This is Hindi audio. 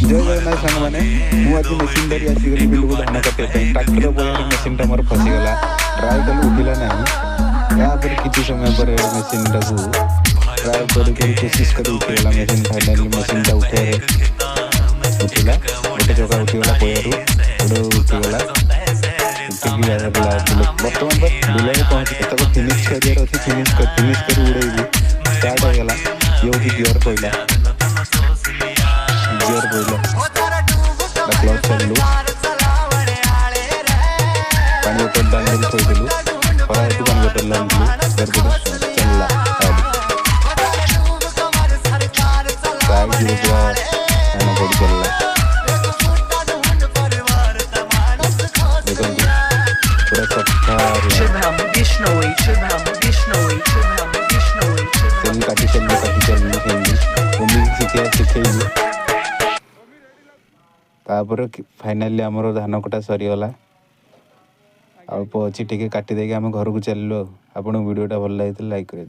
जय जगन्नाथ सांग मैंने मुझे मेसीन धरी आसिक बिल को धान काटे ट्राक्टर बयार मेसीनटा मोर फसीगला ट्राए कल उठिला ना यापर किसी समय पर मेसीनटा को ट्राए कर कोशिश कर उठीगला मेसीन फाइनाली मेसीनटा उठे उठिला गोटे चका उठीगला पयारू गोटे उठीगला बर्तमान बिल पहुँची तक फिनिश कर फिनिश कर उड़े स्टार्ट होगा ये हूँ गियर पड़ा गियर पड़ा क्लच चलू पानी बोतल डाल थोड़ू खरा हेतु पानी बोतल डालू चलला गाड़ी पड़ी चलला पूरा सफा काटी शिखेलु तापर फाइनाली आमर धान कटा सरीगला अल्प अच्छी टे काटिदेक आम घर को चलू आपन वीडियोटा भल लगी लाइक कर।